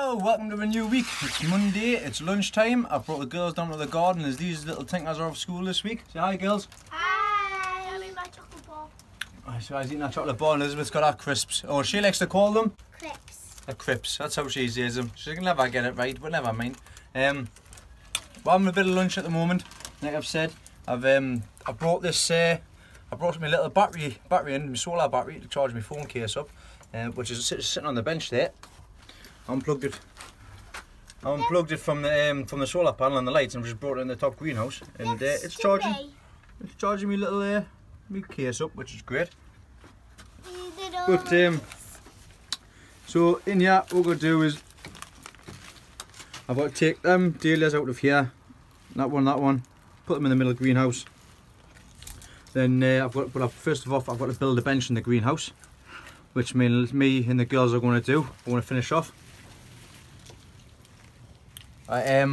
Hello, welcome to a new week. It's Monday, it's lunchtime. I've brought the girls down to the garden as these little tinkers are off school this week. Say hi, girls. Hi! I'm eating my chocolate bar. Oh, so I was eating that chocolate bar and Elizabeth's got our crisps. Oh, she likes to call them? Crisps. Crisps, that's how she says them. She can never get it right, but never mind. We're having a bit of lunch at the moment. Like I've said, I brought this, I brought my little battery in, my solar battery to charge my phone case up, which is sitting on the bench there. I unplugged it from the solar panel and the lights and just brought it in the top greenhouse, and it's charging me little me case up, which is great. But so in here, what we're going to do is I've got to take them dahlias out of here, that one, put them in the middle of the greenhouse. Then first of all, I've got to build a bench in the greenhouse, which me and the girls are going to do. I want to finish off. I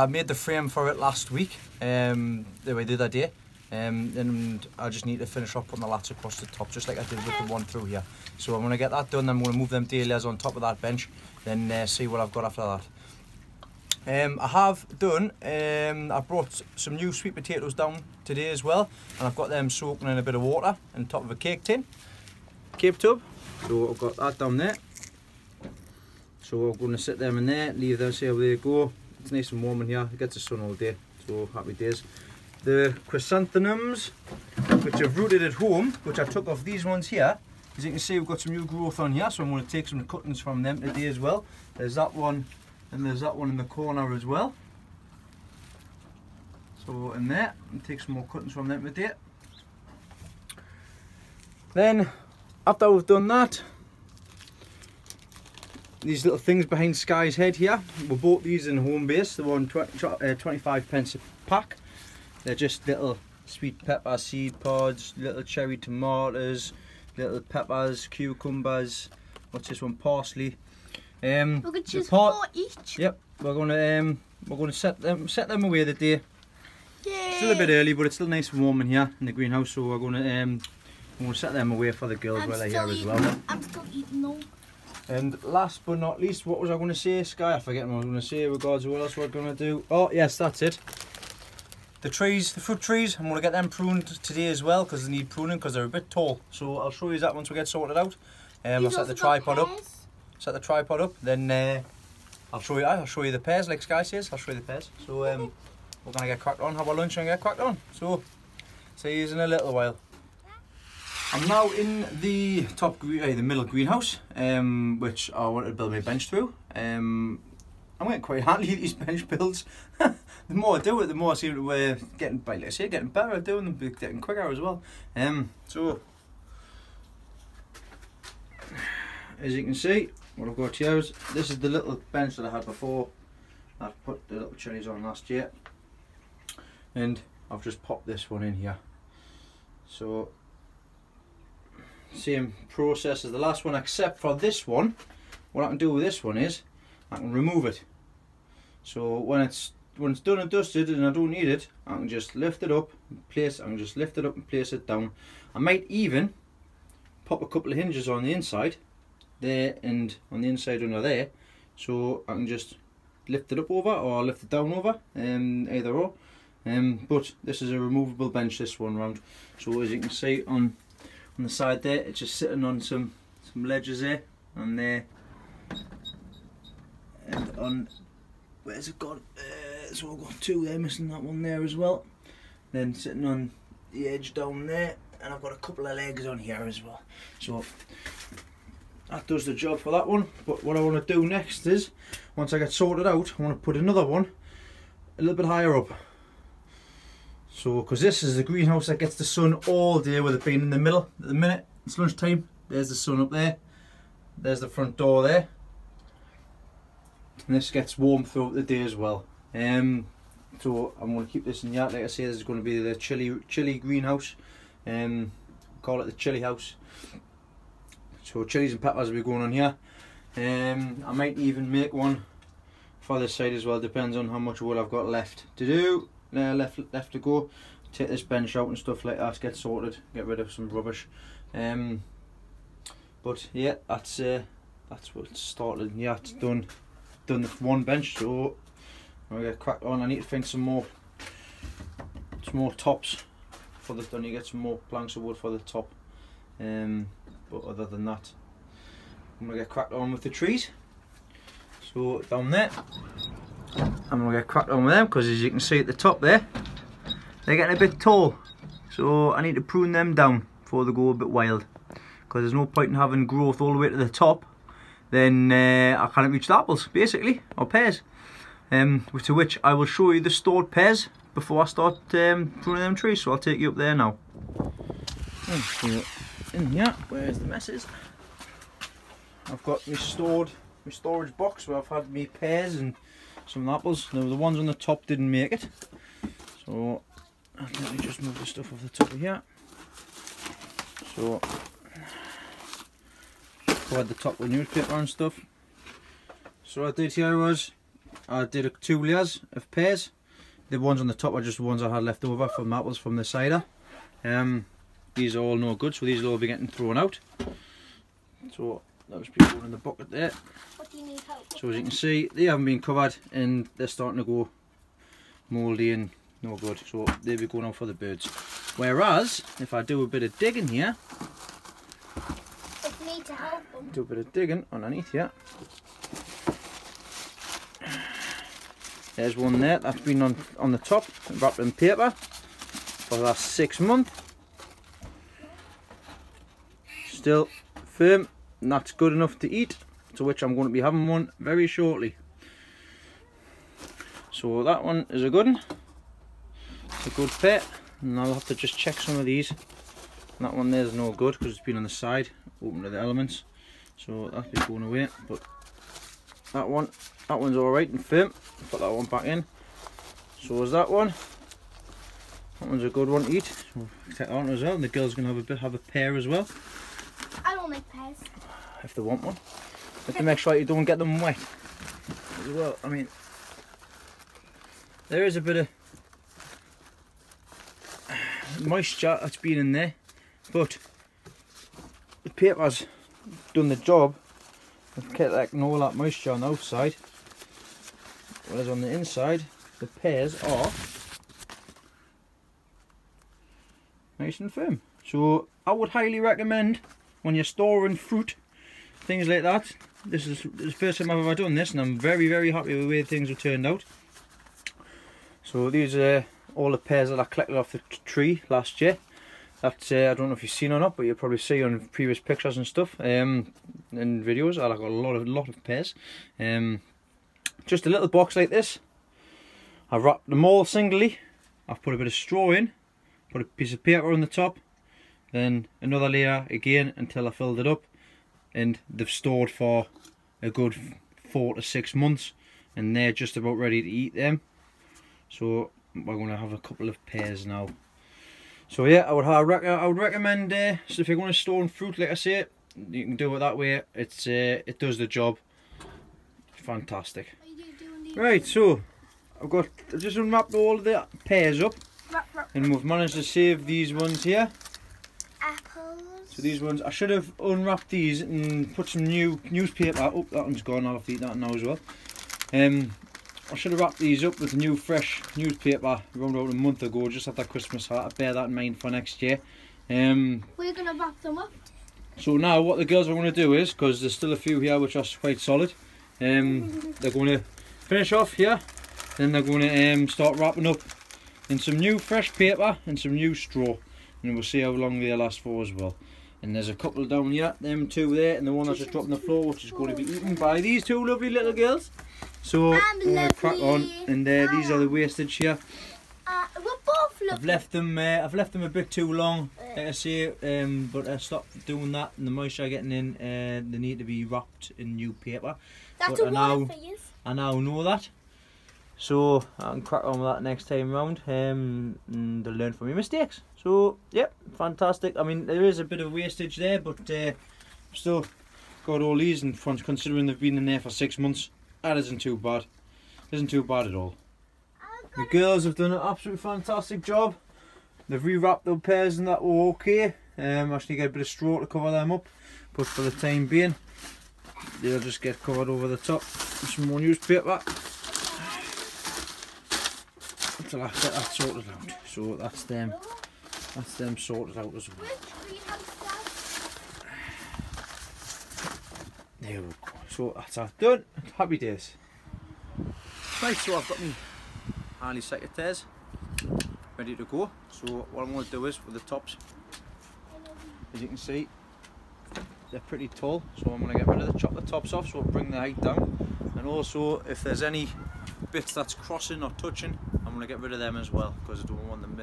made the frame for it last week, the other day, and I just need to finish off putting the lats across the top, just like I did with the one through here. So I'm going to get that done, then I'm going to move them dahlias on top of that bench, then see what I've got after that. I brought some new sweet potatoes down today as well, and I've got them soaking in a bit of water on top of a cake tub. So I've got that down there. So we're going to sit them in there, leave them, see how they go. It's nice and warm in here, it gets the sun all day, so happy days. The chrysanthemums, which I've rooted at home, which I took off these ones here. As you can see, we've got some new growth on here, so I'm going to take some cuttings from them today as well. There's that one, and there's that one in the corner as well. So in there, and take some more cuttings from them today. Then, after we've done that, these little things behind Sky's head here, we bought these in home base. They were on 25 pence a pack. They're just little sweet pepper seed pods, little cherry tomatoes, little peppers, cucumbers. What's this one? Parsley. We're going to choose 4 each. Yep, we're going to set them away today. Yay. Still a bit early, but it's still nice and warm in here in the greenhouse. So we're going to set them away for the girls while they're here as well. I'm still eating them. And last but not least, what was I going to say, Sky? I forget what I was going to say regards to what else we're going to do. Oh yes, that's it. The fruit trees, I'm going to get them pruned today as well, because they need pruning because they're a bit tall. So I'll show you that once we get sorted out. I'll set the tripod up. Then I'll show you the pears, like Sky says. I'll show you the pears. So we're going to get cracked on, have our lunch and get cracked on. So see you in a little while. I'm now in the the middle greenhouse, which I wanted to build my bench through. I'm getting quite handy at these bench builds. The more I do it, the more I seem to getting better at doing them, getting quicker as well. So as you can see, what I've got here is this is the little bench that I had before. I've put the little chilies on last year, and I've just popped this one in here. So same process as the last one, except for this one. What I can do with this one is I can remove it. So when it's done and dusted and I don't need it, I can just lift it up and place it down. I might even pop a couple of hinges on the inside there and on the inside under there, so I can just lift it up over or lift it down over, either or. But this is a removable bench, this one round. So as you can see on the side there, it's just sitting on some ledges there, and there, and on, where's it gone? So I've got 2 there, missing that one there as well. Then sitting on the edge down there, and I've got a couple of legs on here as well. So that does the job for that one. But what I want to do next is, once I get sorted out, I want to put another one a little bit higher up. So, because this is the greenhouse that gets the sun all day, with it being in the middle. At the minute, it's lunchtime, there's the sun up there, there's the front door there, and this gets warm throughout the day as well. So I'm going to keep this in here. Like I say, this is going to be the chilli greenhouse, call it the chilli house. So chilies and peppers will be going on here. I might even make one for this side as well, depends on how much wood I've got left to do. Left to go. Take this bench out and stuff like that, get sorted, get rid of some rubbish. But yeah, that's what's started. Yeah, it's done. done the one bench, so I'm gonna get cracked on. I need to find some more tops for the. I need to get some more planks of wood for the top. But other than that, I'm gonna get cracked on with the trees. So down there, I'm gonna get cracked on with them because, as you can see at the top there, they're getting a bit tall. So I need to prune them down before they go a bit wild. Because there's no point in having growth all the way to the top. Then I can't reach the apples, basically, or pears. To which I will show you the stored pears before I start pruning them trees. So I'll take you up there now. In here, where's the messes? I've got my storage box where I've had my pears and some apples. Now the ones on the top didn't make it, so let me just move the stuff off the top of here. So covered the top with newspaper and stuff. So what I did here was I did 2 layers of pears. The ones on the top are just the ones I had left over from apples from the cider. These are all no good, so these will all be getting thrown out. So that'll just be going in the bucket there. What do you need help with? So as you can see, they haven't been covered and they're starting to go mouldy and no good. So they'll be going out for the birds. Whereas if I do a bit of digging here, If you need to help them. do a bit of digging underneath here. There's one there that's been on the top, wrapped in paper for the last 6 months. Still firm, and that's good enough to eat, to which I'm going to be having one very shortly. So that one is a good one. It's a good pet, and I'll have to just check some of these. That one there's no good because it's been on the side, open to the elements, so that'll be going away. But that one's alright and firm. Put that one back in. So is that one. That one's a good one to eat. So take that one as well, and the girls can have a pair as well. I don't like pears. If they want one. You have to make sure you don't get them wet as well. I mean, there is a bit of moisture that's been in there, but the paper's done the job of collecting all that moisture on the outside, whereas on the inside the pears are nice and firm. So I would highly recommend, when you're storing fruit, things like that. This is the first time I've ever done this, and I'm very, very happy with the way things have turned out. So these are all the pears that I collected off the tree last year. That's I don't know if you've seen or not, but you'll probably see on previous pictures and stuff, and videos. I got a lot of pears. Just a little box like this. I've wrapped them all singly. I've put a bit of straw in, put a piece of paper on the top, then another layer again until I filled it up, and they've stored for a good 4 to 6 months, and they're just about ready to eat them. So we're going to have a couple of pears now. So yeah, I would recommend, so if you're going to store fruit, like I say, you can do it that way. It does the job. Fantastic. Right, so I've just unwrapped all of the pears up, and we've managed to save these ones here. Apples. So these ones, I should have unwrapped these and put some new newspaper. Oh, that one's gone. I'll have to eat that now as well. I should have wrapped these up with new fresh newspaper around about a month ago, just after Christmas. I bear that in mind for next year. We're gonna wrap them up. So now what the girls are going to do is, because there's still a few here which are quite solid, they're going to finish off here, then they're going to start wrapping up in some new fresh paper and some new straw, and we'll see how long they last for as well. And there's a couple down here, them two there, and the one that's just dropped on the floor, which is going to be eaten by these two lovely little girls. So I'm going to crack on, and these are the wastage here. We're both lovely. I've left them a bit too long, like I say, but I stopped doing that, and the moisture getting in, they need to be wrapped in new paper. That's but a water for you. I now know that, so I can crack on with that next time round, and to learn from my mistakes. So yep, fantastic. I mean, there is a bit of wastage there, but still got all these, and considering they've been in there for 6 months, that isn't too bad. Isn't too bad at all. The girls have done an absolutely fantastic job. They've rewrapped the pears and that were okay. Actually get a bit of straw to cover them up, but for the time being, they'll just get covered over the top with some more newspaper until I get that sorted out. So that's them sorted out as well. There we go. So that's that done. Happy days. Right, so I've got my Harley secateurs ready to go. So what I'm going to do is with the tops, as you can see, they're pretty tall, so I'm going to get rid of chop the tops off, so I'll bring the height down. And also, if there's any bits that's crossing or touching, I'm going to get rid of them as well, because I don't want them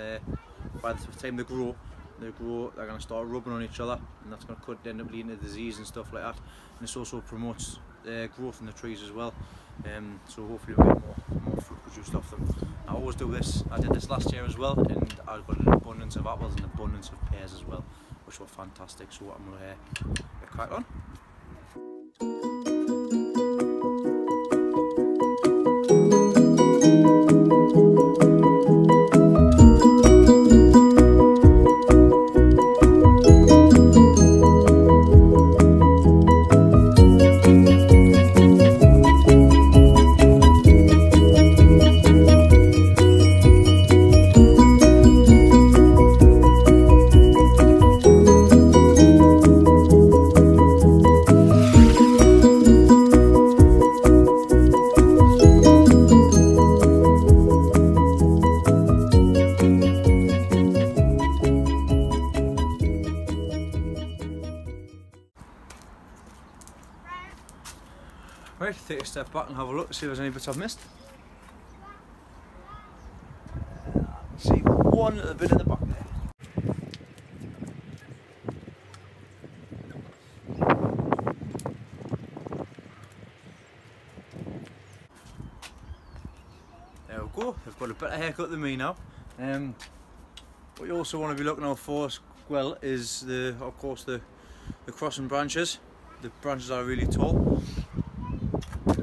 by the time they grow, they're going to start rubbing on each other, and that's going to end up leading to disease and stuff like that. And this also promotes growth in the trees as well. So hopefully we'll get more fruit produced off them. I always do this. I did this last year as well, and I got an abundance of apples and an abundance of pears as well, which were fantastic. So I'm going to get crack on. Right, take a step back and have a look, see if there's any bits I've missed. See one little bit in the back there. There we go, they've got a better haircut than me now. What you also want to be looking out for as well is of course the crossing branches. The branches are really tall.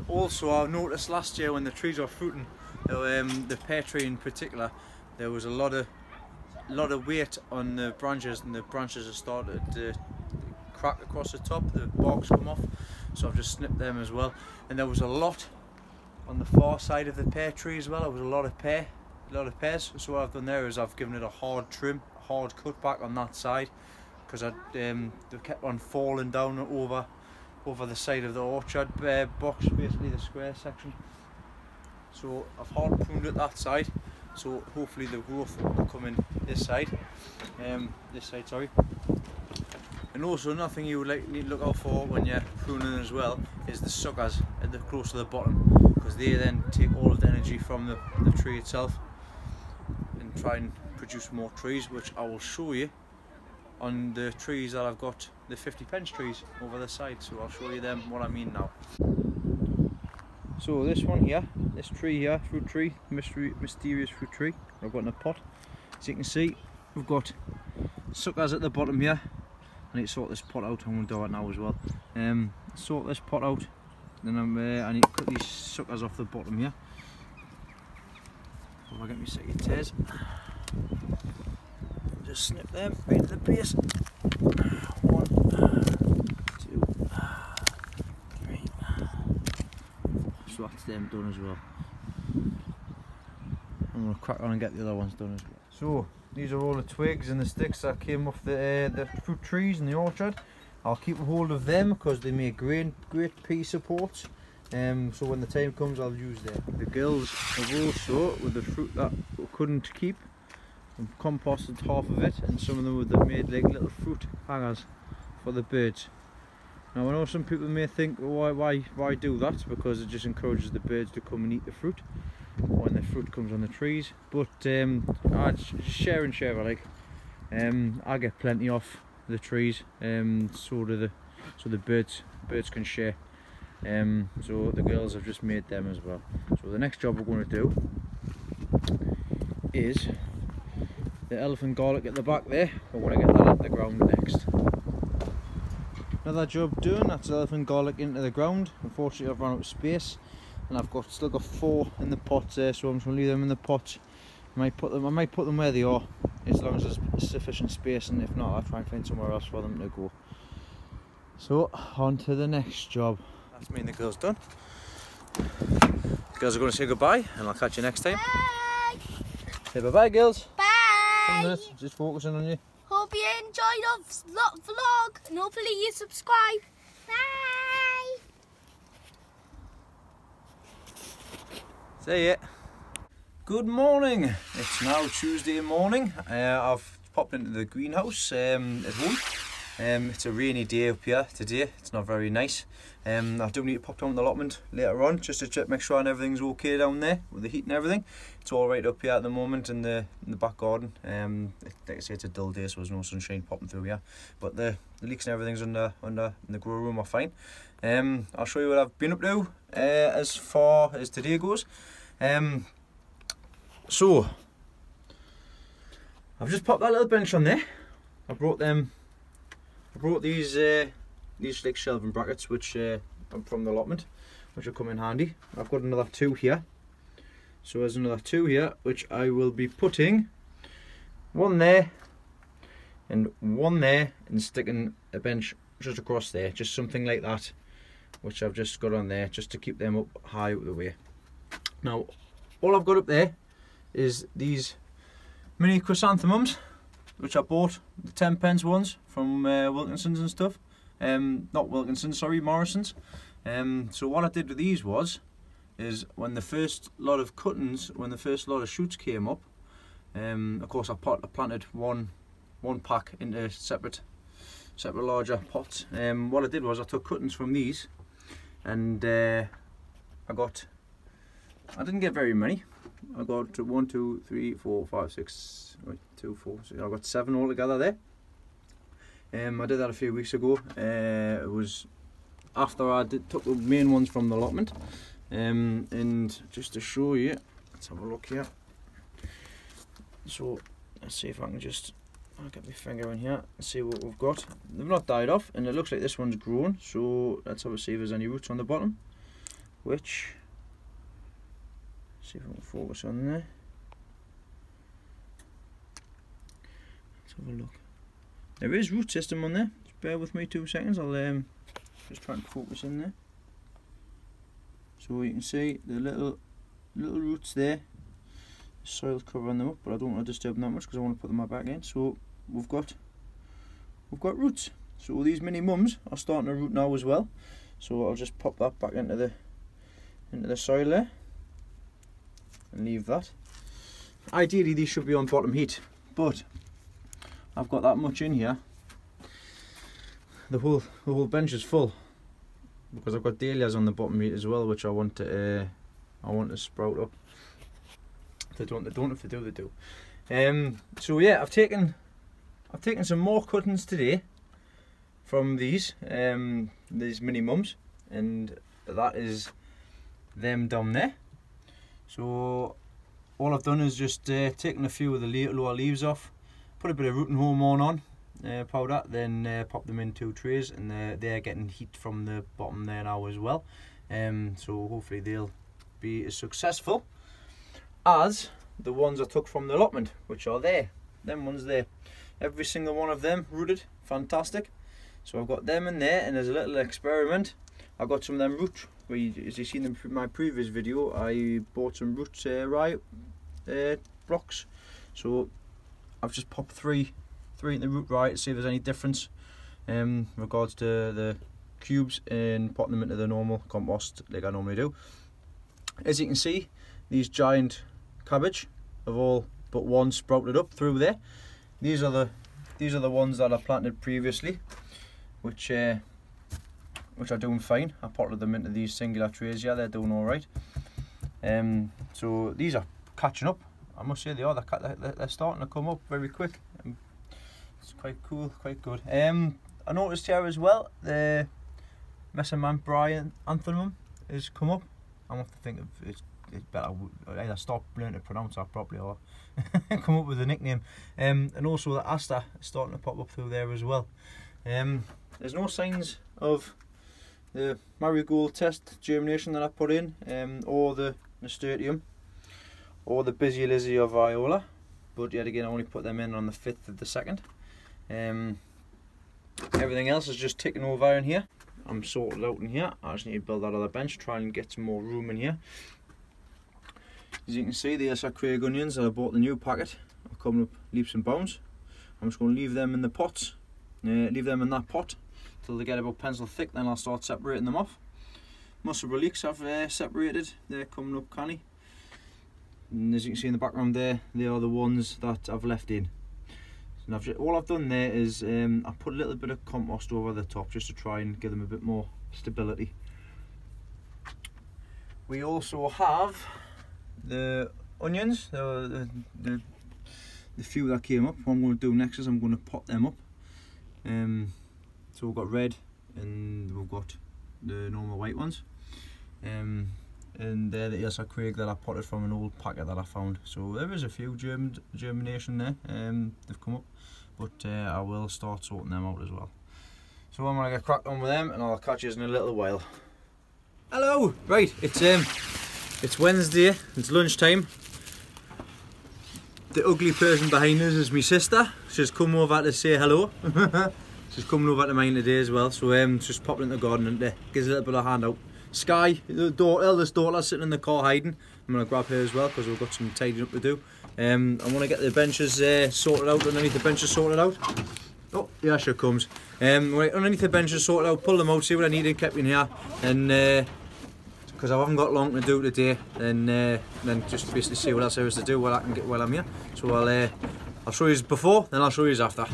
Also, I noticed last year when the trees were fruiting, the pear tree in particular, there was a lot of weight on the branches, and the branches have started to crack across the top. The barks come off, so I've just snipped them as well. And there was a lot on the far side of the pear tree as well. There was a lot of pears. So what I've done there is I've given it a hard trim, a hard cut back on that side, because they kept on falling down over the side of the orchard box, basically the square section. So I've hard pruned it that side, so hopefully the growth will come in this side, sorry. And also another thing you would need to look out for when you're pruning as well is the suckers at the close to the bottom, because they then take all of the energy from the tree itself and try and produce more trees, which I will show you on the trees that I've got, the 50 pence trees over the side. So I'll show you them what I mean now. So this one here, this tree here, fruit tree, mysterious fruit tree, I've got in a pot. As you can see, we've got suckers at the bottom here. I need to sort this pot out. I'm going to do it now as well. Sort this pot out, then I need to cut these suckers off the bottom here. If I get my secateurs, just snip them right to the base. 1, 2, 3. So that's them done as well. I'm going to crack on and get the other ones done as well. So these are all the twigs and the sticks that came off the fruit trees in the orchard. I'll keep a hold of them because they make great pea supports. So when the time comes, I'll use them. The girls have also, with the fruit that we couldn't keep, I've composted half of it, and some of them have made like little fruit hangers for the birds. Now I know some people may think, well, why do that? Because it just encourages the birds to come and eat the fruit when the fruit comes on the trees. But I share and share alike. I get plenty off the trees, so the birds can share. So the girls have just made them as well. So the next job we're going to do is the elephant garlic at the back there. We're going to get that into the ground next. Another job done, that's elephant garlic into the ground. Unfortunately I've run out of space, and I've still got 4 in the pots there, so I'm just going to leave them in the pots. I might put them where they are, as long as there's sufficient space, and if not I'll try and find somewhere else for them to go. So on to the next job. That's me and the girls done. The girls are going to say goodbye and I'll catch you next time. Bye. Say bye bye, girls. Bye. 1 minute, just focusing on you. Hope you enjoyed the vlog and hopefully you subscribe. Bye. Say it. Good morning. It's now Tuesday morning. I've popped into the greenhouse at home. It's a rainy day up here today. It's not very nice. I do need to pop down to the allotment later on just to check, make sure everything's okay down there with the heat and everything. It's all right up here at the moment in the back garden. Like I say, it's a dull day, so there's no sunshine popping through here. But the leeks and everything's in the grow room are fine. I'll show you what I've been up to as far as today goes. So I've just popped that little bench on there. I brought these like shelving brackets which from the allotment, which will come in handy. I've got another 2 here, so there's another 2 here which I will be putting 1 there and 1 there and sticking a bench just across there, just something like that, which I've just got on there just to keep them up high out of the way. Now all I've got up there is these mini chrysanthemums which I bought, the 10p ones from Wilkinson's and stuff. Not Wilkinson's, sorry, Morrison's. So what I did with these is when the first lot of cuttings, when the first lot of shoots came up, of course I planted one pack into separate larger pots. What I did was I took cuttings from these, and I didn't get very many. I got 1, 2, 3, 4, 5, 6, 2, 4, so I got 7 altogether there. I did that a few weeks ago. It was after I took the main ones from the allotment. And just to show you, let's have a look here. So let's see if I can I'll get my finger in here and see what we've got. They've not died off, and it looks like this one's grown. So let's have a see if there's any roots on the bottom. See if I can focus on there. Let's have a look. There is root system on there. Just bear with me 2 seconds. I'll just try and focus in there. So you can see the little roots there. The soil's covering them up, but I don't want to disturb them that much because I want to put them back in. So we've got roots. So these mini mums are starting to root now as well. So I'll just pop that back into the soil there and leave that. Ideally these should be on bottom heat, but I've got that much in here. The whole bench is full because I've got dahlias on the bottom heat as well, which I want to sprout up. They don't if they do. So yeah, I've taken some more cuttings today from these mini mums, and that is them down there. So all I've done is just taken a few of the lower leaves off, put a bit of rooting hormone on powder, then pop them in 2 trays, and they're getting heat from the bottom there now as well. So hopefully they'll be as successful as the ones I took from the allotment, which are there. Them ones there. Every single one of them rooted, fantastic. So I've got them in there, and as a little experiment, I've got some of them root. As you've seen in my previous video, I bought some root rye blocks. So I've just popped 3 in the root rye to see if there's any difference in regards to the cubes, and putting them into the normal compost like I normally do. As you can see, these giant cabbage have all but one sprouted up through there. These are the ones that I planted previously, which are doing fine. I potted them into these singular trays. Yeah, they're doing all right. So these are catching up. I must say they are. They're starting to come up very quick. It's quite cool, quite good. I noticed here as well the CHRYSANTHEMUM has come up. I have to think of it's better. Either stop learning to pronounce that properly or come up with a nickname. And also the aster is starting to pop up through there as well. There's no signs of the marigold test germination that I put in, or the nasturtium, or the busy lizzie or viola, but yet again I only put them in on the 5th of the 2nd. Everything else is just ticking over in here. I'm sorted out in here. I just need to build that other bench, try and get some more room in here. As you can see, these are Craig onions that I bought the new packet. Are coming up leaps and bounds. I'm just going to leave them in the pots, leave them in that pot till they get about pencil thick. Then I'll start separating them off. Mussel leeks I've separated. They're coming up canny. And as you can see in the background there, they are the ones that I've left in. And all I've done there is I put a little bit of compost over the top just to try and give them a bit more stability. We also have the onions, the few that came up. What I'm going to do next is I'm going to pot them up. So we've got red and we've got the normal white ones. And they're the Ailsa Craig that I potted from an old packet that I found. So there is a few germination there. They've come up, but I will start sorting them out as well. So I'm going to get cracked on with them and I'll catch you in a little while. Hello! Right, it's Wednesday, it's lunchtime. The ugly person behind us is my sister. She's come over to say hello. She's coming over to mine today as well. So just popping in the garden and gives a little bit of a hand out. Sky, the eldest daughter, sitting in the car hiding. I'm going to grab her as well because we've got some tidying up to do. I want to get the benches sorted out, underneath the benches sorted out. Oh, yeah, she comes. Right, underneath the benches sorted out, pull them out, see what I need and kept in here. And because I haven't got long to do today, and then just basically see what else there is to do while I can get while I'm here. So I'll show you before, then I'll show you after.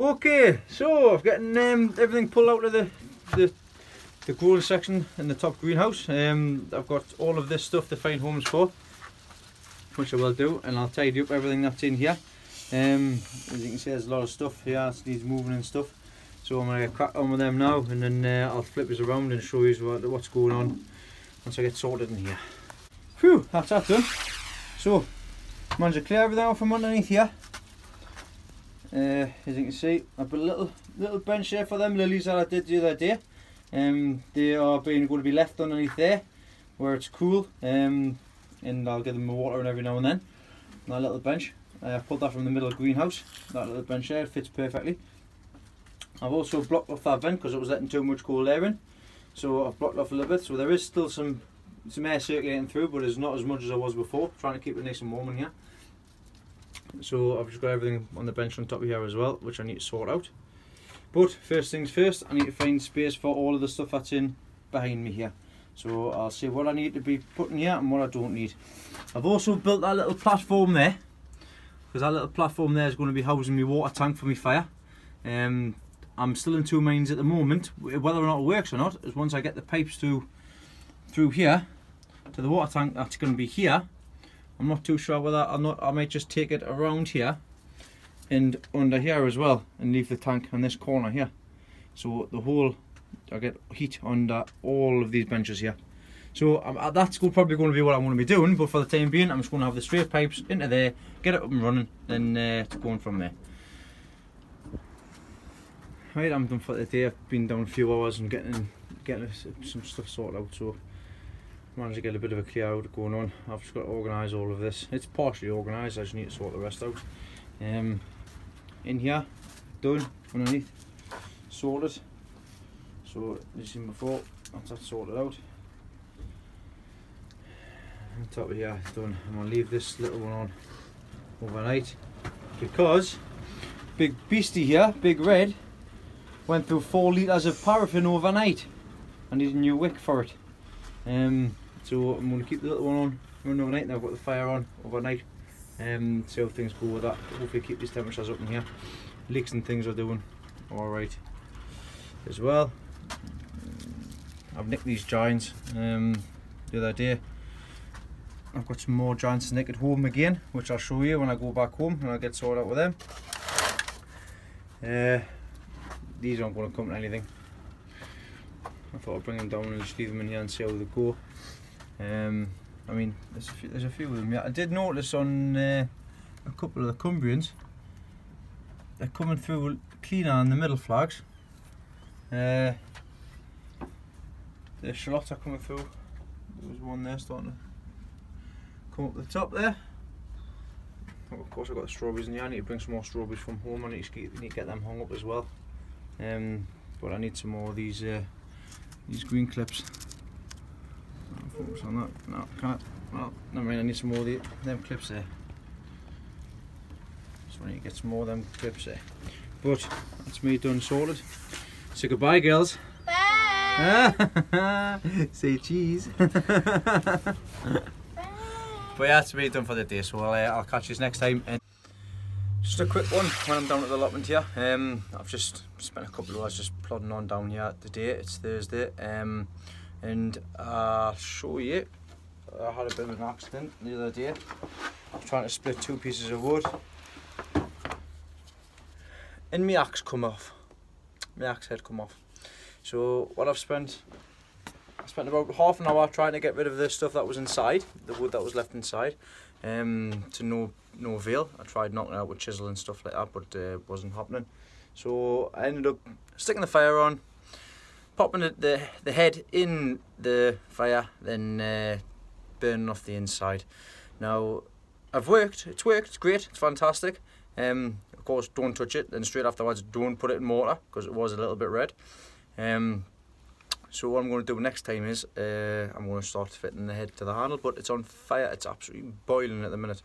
Okay, so I've gotten everything pulled out of the growing section in the top greenhouse. I've got all of this stuff to find homes for, which I will do, and I'll tidy up everything that's in here. As you can see, there's a lot of stuff here that needs moving and stuff. So I'm going to get cracked on with them now, and then I'll flip this around and show you what's going on once I get sorted in here. Phew, that's that done. So, managed to clear everything out from underneath here. As you can see, I put a little bench there for them lilies that I did the other day. They are going to be left underneath there where it's cool, and I'll give them water every now and then. That little bench, I pulled that from the middle of the greenhouse. That little bench there fits perfectly. I've also blocked off that vent because it was letting too much cold air in, so I've blocked off a little bit. So there is still some air circulating through, but it's not as much as I was before. Trying to keep it nice and warm in here. So I've just got everything on the bench on top of here as well, which I need to sort out. But first things first, I need to find space for all of the stuff that's in behind me here. So I'll see what I need to be putting here and what I don't need. I've also built that little platform there, because that little platform there is going to be housing my water tank for my fire. I'm still in two minds at the moment whether or not it works or not. Is once I get the pipes through here to the water tank that's going to be here, I'm not too sure whether I might just take it around here and under here as well and leave the tank on this corner here. So the whole, I get heat under all of these benches here. So that's probably going to be what I'm going to be doing, but for the time being I'm just going to have the straight pipes into there, get it up and running, and it's going from there. Right, I'm done for the day. I've been down a few hours and getting some stuff sorted out, so managed to get a bit of a clear out going on. I've just got to organise all of this. It's partially organised, I just need to sort the rest out. In here, done, underneath, sorted. So as you've seen before, that's that sorted out. On top of here, done. I'm going to leave this little one on overnight because Big Beastie here, Big Red, went through 4 litres of paraffin overnight. I need a new wick for it. So I'm going to keep the little one on running overnight. Now I've got the fire on overnight. See how things go with that. Hopefully keep these temperatures up in here. Leaks and things are doing alright as well. I've nicked these giants the other day. I've got some more giants to nick at home again, which I'll show you when I go back home and I'll get sorted out with them. These aren't going to come to anything. I thought I'd bring them down and just leave them in here and see how they go. I mean, there's a few of them. Yeah, I did notice on a couple of the Cumbrians, they're coming through cleaner on the middle flags. The shallots are coming through. There's one there starting to come up the top there. Oh, of course I've got the strawberries in here. I need to bring some more strawberries from home. I need to get them hung up as well. But I need some more of these green clips. I'll focus on that. No, can't. Well, never mind. I need some more of them clips there. So I need to get some more of them clips there. But that's me done, sorted. So goodbye, girls. Bye. Say cheese. But yeah, that's me done for the day. So I'll catch you next time. And just a quick one when I'm down at the allotment here. I've just spent a couple of hours just plodding on down here today. It's Thursday. And I'll show you. I had a bit of an accident the other day. I was trying to split 2 pieces of wood, and my axe come off. My axe head come off. So what I spent about half an hour trying to get rid of the stuff that was inside, the wood that was left inside, to no avail. I tried knocking it out with chisel and stuff like that, but it wasn't happening. So I ended up sticking the fire on, popping the head in the fire, then burning off the inside. Now, it's worked, it's great, it's fantastic. Of course, don't touch it, then straight afterwards don't put it in mortar, because it was a little bit red. So what I'm going to do next time is, I'm going to start fitting the head to the handle, but it's on fire, it's absolutely boiling at the minute.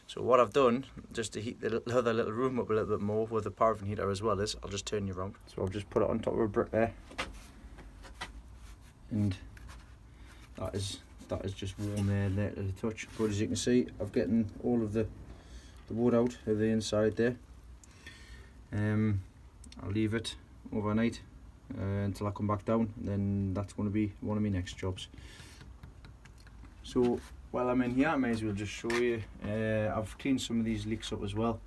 So what I've done, just to heat the other little room up a little bit more with the paraffin heater as well, is I'll just turn you around. So I've just put it on top of a brick there, and that is just warm there to the touch. But as you can see, I've getting all of the wood out of the inside there. I'll leave it overnight until I come back down, and then that's going to be one of my next jobs. So while I'm in here, I may as well just show you. I've cleaned some of these leaks up as well.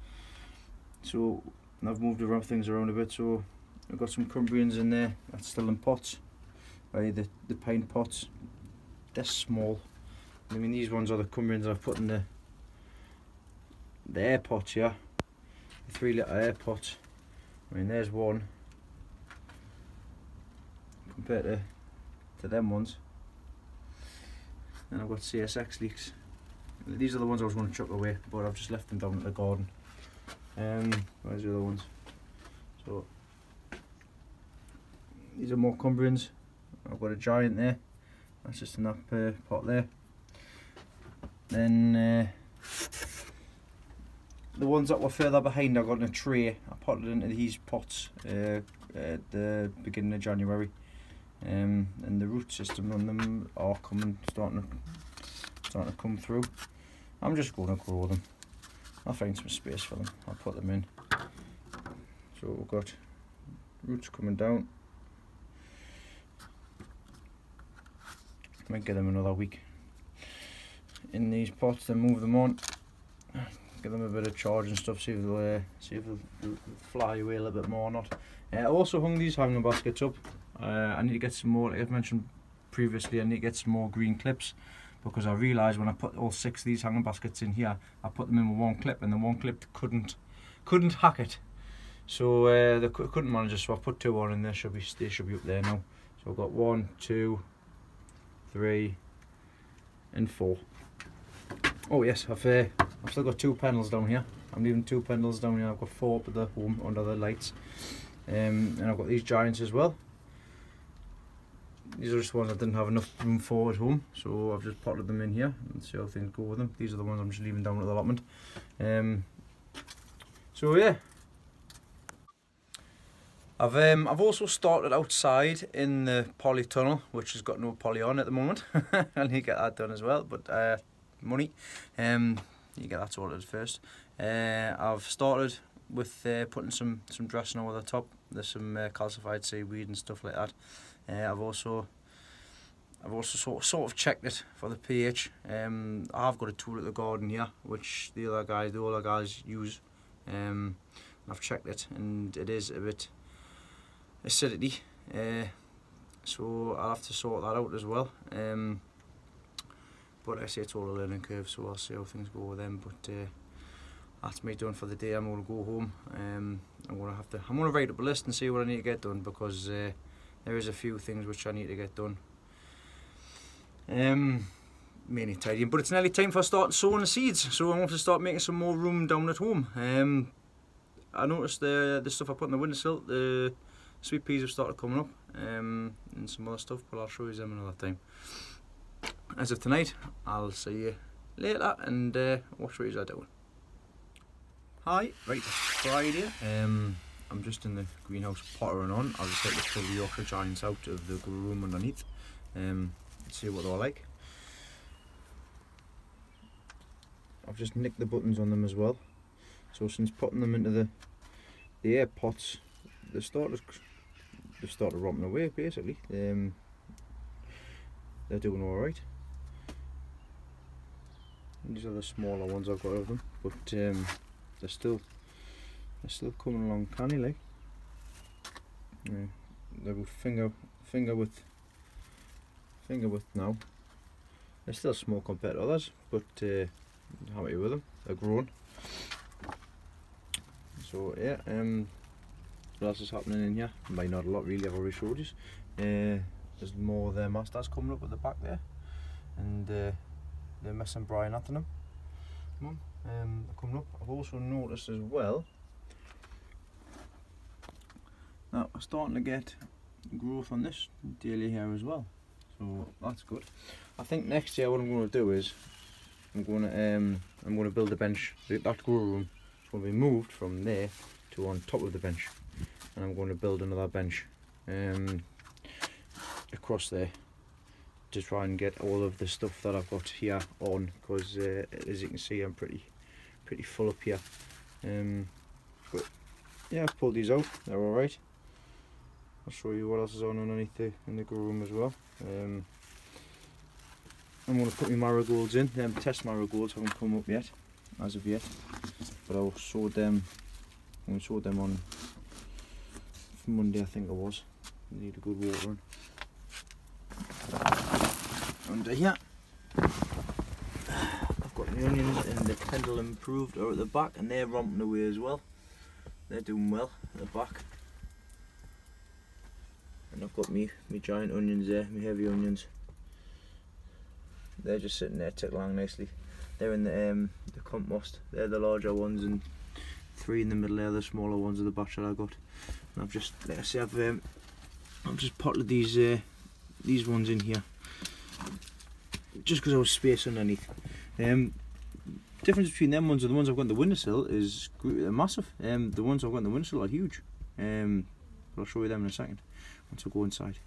So I've moved things around a bit. So I've got some Cumbrians in there that's still in pots, the pine pots. They're small. I mean, these ones are the Cumbrians I've put in the air pots here, the 3-litre air pots. I mean, there's one compared to them ones. And I've got CSX leaks. These are the ones I was going to chuck away, but I've just left them down at the garden. Where's the other ones? So these are more Cumbrians. I've got a giant there. That's just in that pot there. Then the ones that were further behind, I got in a tray. I potted into these pots at the beginning of January, and the root system on them are starting to come through. I'm just going to grow them. I'll find some space for them. I'll put them in. So we've got roots coming down. Might get them another week in these pots, then move them on, give them a bit of charge and stuff, see if they'll fly away a little bit more or not. I also hung these hanging baskets up. I need to get some more, like I've mentioned previously, I need to get some more green clips, because I realised when I put all 6 of these hanging baskets in here, I put them in with one clip, and the one clip couldn't hack it. So they couldn't manage it, so I put 2 on, and they should be up there now. So I've got 1, 2, 3 and 4. Oh yes, I've still got 2 panels down here. I'm leaving 2 panels down here. I've got 4 up at the home under the lights, and I've got these giants as well. These are just ones I didn't have enough room for at home, so I've just potted them in here and see how things go with them. These are the ones I'm just leaving down at the allotment. So yeah, I've also started outside in the poly tunnel, which has got no poly on at the moment. I need to get that done as well, but money. You get that sorted first. I've started with putting some dressing over the top. There's some calcified seaweed and stuff like that. I've also sort of checked it for the pH. I've got a tool at the garden here, which the other guys use. I've checked it, and it is a bit acidity, so I'll have to sort that out as well. But I say it's all a learning curve, so I'll see how things go with them. But that's me done for the day. I'm going to go home. I'm going to write up a list and see what I need to get done, because there is a few things which I need to get done. Mainly tidying, but it's nearly time for starting sowing the seeds, so I want to start making some more room down at home. I noticed the stuff I put on the windowsill, sweet peas have started coming up, and some other stuff, but I'll show you them another time. As of tonight, I'll see you later and watch what you're doing. Hi, right, it's Friday. I'm just in the greenhouse pottering on. I'll just take the full Yorkshire Giants out of the grow room underneath. See what they're like. I've just nicked the buttons on them as well. So since putting them into the air pots, they've started romping away basically. They're doing all right. These are the smaller ones I've got of them, but they're still coming along canny like. They're about finger width now. They're still small compared to others, but happy with them. They're growing. So yeah, what else is happening in here? Might not a lot really. I've already showed you. There's more of their masters coming up at the back there, and they're missing Brian Athenham. They're coming up. I've also noticed as well that we're starting to get growth on this dahlia here as well, so that's good. I think next year what I'm going to do is I'm going to build a bench. That grow room is going to be moved from there to on top of the bench, and I'm going to build another bench across there to try and get all of the stuff that I've got here on, because as you can see I'm pretty full up here. But yeah, I've pulled these out, they're alright. I'll show you what else is on underneath in the grow room as well. I'm going to put my marigolds in. Them test marigolds haven't come up yet, as of yet, but I'll sort them. I'm going to sort them on Monday, I think it was. Need a good water on. Under here, I've got the onions and the Kendall Improved are at the back, and they're romping away as well. They're doing well at the back. And I've got me giant onions there, my heavy onions. They're just sitting there ticking along nicely. They're in the compost. They're the larger ones, and 3 in the middle there, the smaller ones of the batch that I got. And I've just, like I say, I've just potted these ones in here, just because I was space underneath. Difference between them ones and the ones I've got on the windowsill is massive. The ones I've got on the windowsill are huge. But I'll show you them in a second once I go inside.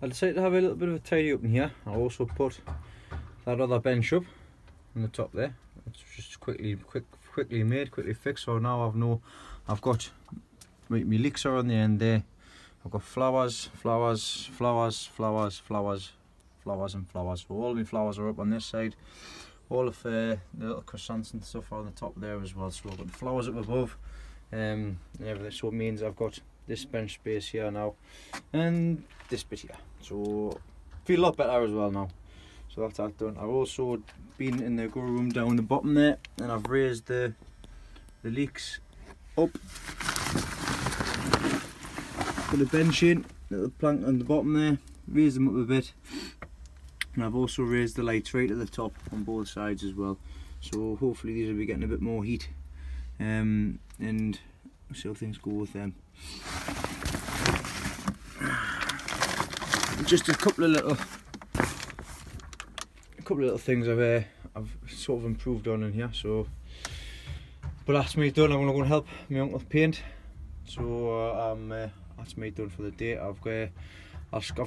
I decided to have a little bit of a tidy up in here. I also put that other bench up on the top there. It's just quickly made, quickly fixed. So now I've got my leeks are on the end there. I've got flowers, flowers, flowers, flowers, flowers, flowers and flowers. So all my flowers are up on this side. All of the little chrysanthemum stuff are on the top there as well. So I've got the flowers up above and everything. So it means I've got this bench space here now and this bit here. So feel a lot better as well now. So that's that done. I've also been in the grow room down the bottom there, and I've raised the leeks up. Put a bench in, little plank on the bottom there, raise them up a bit, and I've also raised the lights right at the top on both sides as well. So hopefully these will be getting a bit more heat, and we'll see how things go with them. Just a couple of little things I've sort of improved on in here. So, but that's me done. I'm going to go and help my uncle paint. So that's me done for the day. I've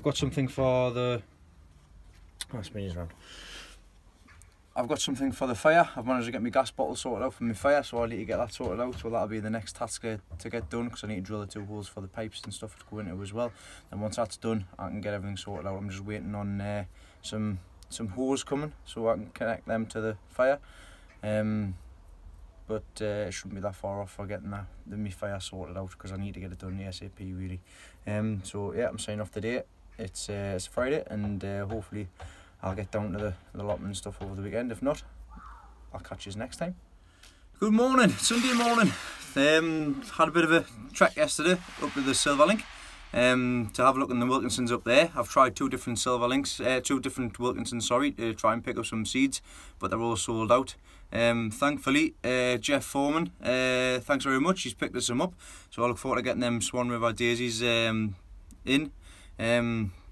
got something for the. That's me around. I've got something for the fire. I've managed to get my gas bottle sorted out for my fire, so I need to get that sorted out. So that'll be the next task to get done, because I need to drill the 2 holes for the pipes and stuff to go into as well. And once that's done, I can get everything sorted out. I'm just waiting on some hose coming so I can connect them to the fire. But it shouldn't be that far off for getting my fire sorted out, because I need to get it done ASAP really. So yeah, I'm signing off the day. It's Friday, and hopefully I'll get down to the allotment and stuff over the weekend. If not, I'll catch you next time. Good morning, Sunday morning. Had a bit of a trek yesterday up to the Silverlink. to have a look in the Wilkinsons up there. I've tried two different Wilkinsons, sorry, to try and pick up some seeds, but they're all sold out. Thankfully, Jeff Foreman, thanks very much, he's picked us some up, so I look forward to getting them Swan River daisies in.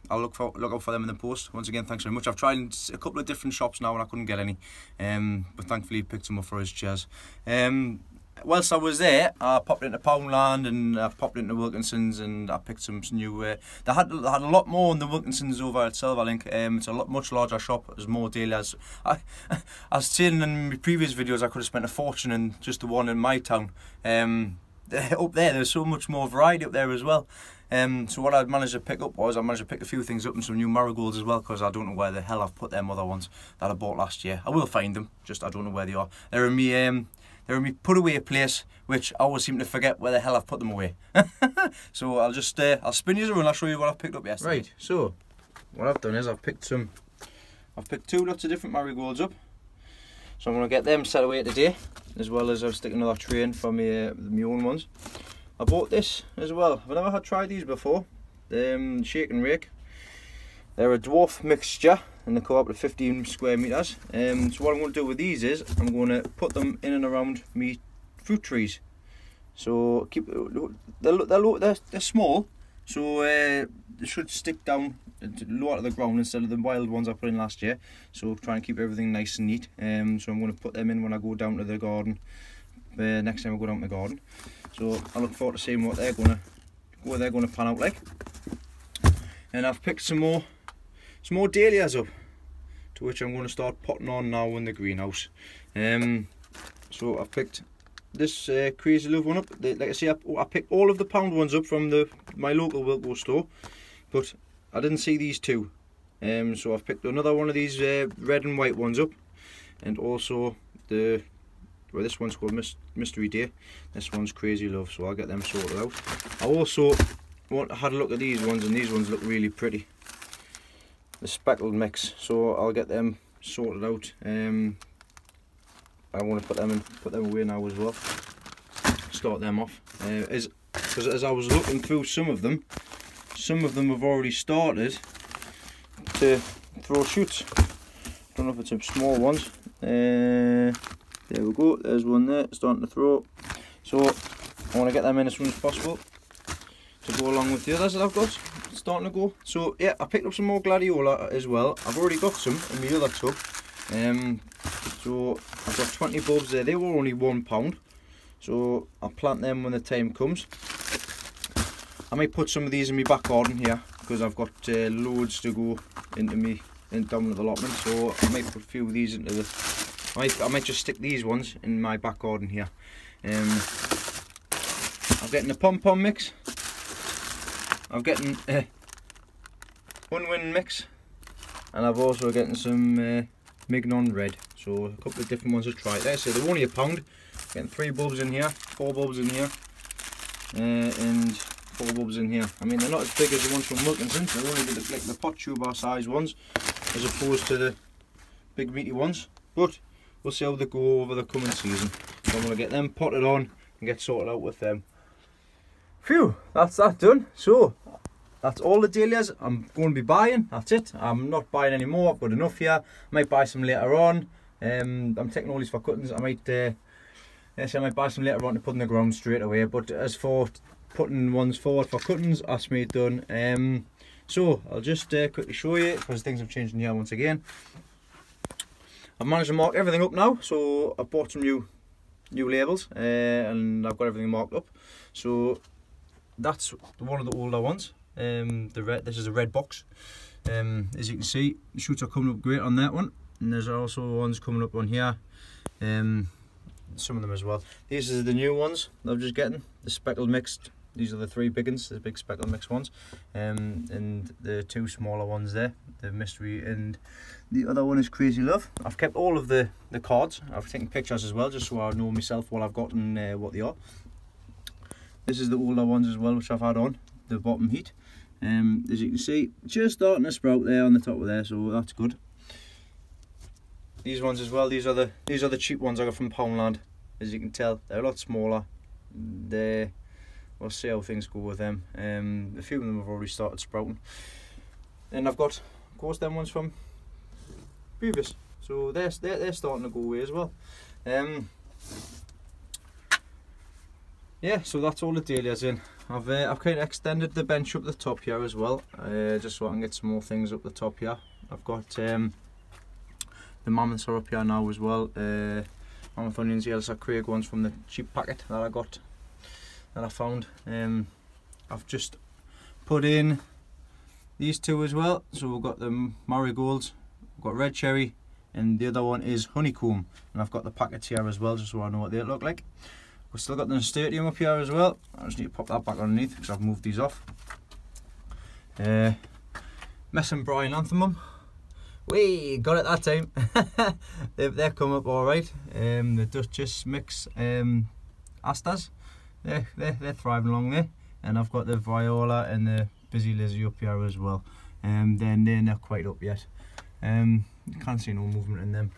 I'll look out for them in the post. Once again, thanks very much. I've tried a couple of different shops now and I couldn't get any, but thankfully he picked them up for us. Cheers. Whilst I was there, I popped into Poundland and I popped into Wilkinsons and I picked some new. They had a lot more in the Wilkinsons over at Silverlink. It's a much larger shop. There's more dahlias. I was saying in my previous videos I could have spent a fortune in just the one in my town. Up there's so much more variety up there as well. So what I managed to pick up was I managed to pick a few things up and some new marigolds as well, because I don't know where the hell I've put them other ones that I bought last year. I will find them, just I don't know where they are. They're in my put away place, which I always seem to forget where the hell I've put them away. So I'll just I'll spin you around. I'll show you what I've picked up yesterday. Right. So what I've done is I've picked two lots of different marigolds up. So I'm gonna get them set away today, as well as I'll stick another tray in for my own ones. I bought this as well. I've never tried these before. Shake and rake. They're a dwarf mixture and they go up to 15 square metres. So what I'm going to do with these is I'm going to put them in and around me fruit trees. So they're small, so they should stick down lower to the ground instead of the wild ones I put in last year. So try and keep everything nice and neat. So I'm going to put them in when I go down to the garden. Next time I go down to the garden. So I look forward to seeing what they're going to pan out like. And I've picked some more dahlias up, to which I'm going to start potting on now in the greenhouse. So I've picked this Crazy Love one up. Like I say, I picked all of the pound ones up from my local Wilko store, but I didn't see these two. So I've picked another one of these red and white ones up, and also this one's called Mystery Day. This one's Crazy Love, so I'll get them sorted out. I also had a look at these ones, and these ones look really pretty. The speckled mix, so I'll get them sorted out. I want to put them away now as well. Start them off. Because as I was looking through some of them have already started to throw shoots. Don't know if it's some small ones. There we go, there's one there, starting to throw. So I want to get them in as soon as possible to go along with the others that I've got starting to go. So yeah, I picked up some more gladiola as well. I've already got some in my other tub. So I've got 20 bulbs there. They were only £1. So I'll plant them when the time comes. I might put some of these in my back garden here, because I've got loads to go into down at the allotment. So I might put a few of these into the... I might just stick these ones in my back garden here. I'm getting a pom-pom mix. I'm getting a Unwin mix. And I've also getting some Mignon red. So a couple of different ones to try. Like I say, they're only £1. Getting 3 bulbs in here, 4 bulbs in here, and 4 bulbs in here. I mean, they're not as big as the ones from Wilkinsons. They're only like the pot tuber size ones, as opposed to the big meaty ones. But we'll see how they go over the coming season. So I'm going to get them potted on and get sorted out with them. Phew, that's that done. So that's all the dahlias I'm going to be buying. That's it. I'm not buying any more. I've got enough here. I might buy some later on. I'm taking all these for cuttings. I might buy some later on to put in the ground straight away. But as for putting ones forward for cuttings, that's me done. So I'll just quickly show you, because things have changed in here once again. I've managed to mark everything up now, so I've bought some new labels, and I've got everything marked up. So that's one of the older ones. This is a red box. As you can see, the shoots are coming up great on that one, and there's also ones coming up on here. Some of them as well. These are the new ones that I'm just getting, the speckled mixed. These are the 3 big ones, the big speckled mixed ones, and the 2 smaller ones there, the Mystery and the other one is Crazy Love. I've kept all of the cards. I've taken pictures as well, just so I know myself what I've got and what they are. This is the older ones as well, which I've had on the bottom heat. As you can see, just starting to sprout there on the top of there, so that's good. These ones as well. These are the cheap ones I got from Poundland. As you can tell, they're a lot smaller. They're we'll see how things go with them. A few of them have already started sprouting, and I've got, of course, them ones from previous, so they're starting to go away as well. Yeah, so that's all the dahlias in. I've kind of extended the bench up the top here as well, just so I can get some more things up the top here. I've got the mammoths are up here now as well. Mammoth onions, yeah, those are Craig ones from the cheap packet that I found. I've just put in these two as well. So we've got the marigolds, we've got red cherry, and the other one is honeycomb. And I've got the packets here as well, just so I know what they look like. We've still got the nasturtium up here as well. I just need to pop that back underneath because I've moved these off. Chrysanthemum. We got it that time. They've come up all right. The Duchess mix asters, they're thriving along there. And I've got the viola and the busy lizzie up here as well. They're not quite up yet. You can't see no movement in them.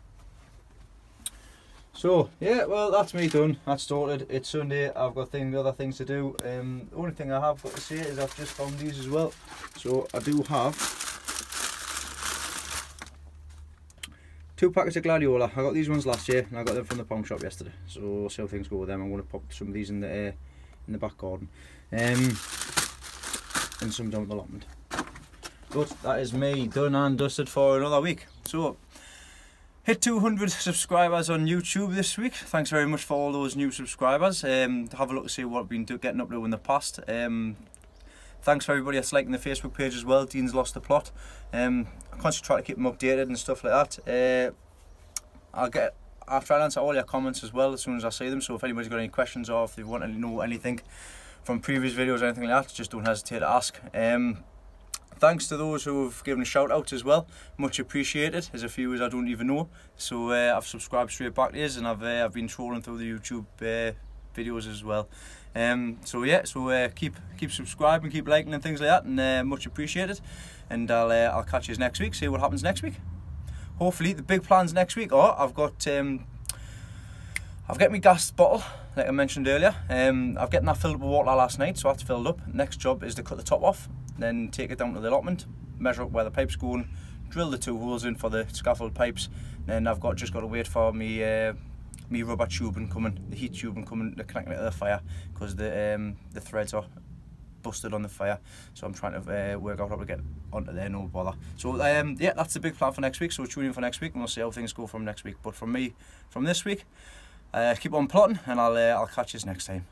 So yeah, well, that's me done. That's sorted. It's Sunday. I've got other things to do. The only thing I have got to say is I've just found these as well. So I do have 2 packets of gladiola. I got these ones last year, and I got them from the pound shop yesterday. So we'll see how things go with them. I'm going to pop some of these in the back garden, and some down the allotment. But that is me done and dusted for another week. So hit 200 subscribers on YouTube this week. Thanks very much for all those new subscribers. Have a look to see what I've been getting up to in the past. Thanks for everybody that's liking the Facebook page as well. Dean's Lost the Plot. I constantly try to keep them updated and stuff like that. I'll try and answer all your comments as well as soon as I see them. So if anybody's got any questions or if they want to know anything from previous videos or anything like that, just don't hesitate to ask. Thanks to those who have given a shout out as well, much appreciated. There's a few as I don't even know, so I've subscribed straight back to you, and I've been trolling through the YouTube videos as well. So yeah, so keep subscribing, keep liking and things like that, and much appreciated. And I'll catch you next week. See what happens next week. Hopefully the big plans next week are I've got my gas bottle like I mentioned earlier. I've gotten that filled up with water last night, so that's filled up. Next job is to cut the top off, then take it down to the allotment, measure up where the pipe's going, drill the 2 holes in for the scaffold pipes. Then I've just got to wait for me rubber tubing coming, the heat tubing coming to connect it to the fire, because the threads are busted on the fire. So I'm trying to work out how to get onto there, no bother. So yeah, that's the big plan for next week. So tune in for next week, and we'll see how things go from next week. But from me, from this week, keep on plotting, and I'll catch you next time.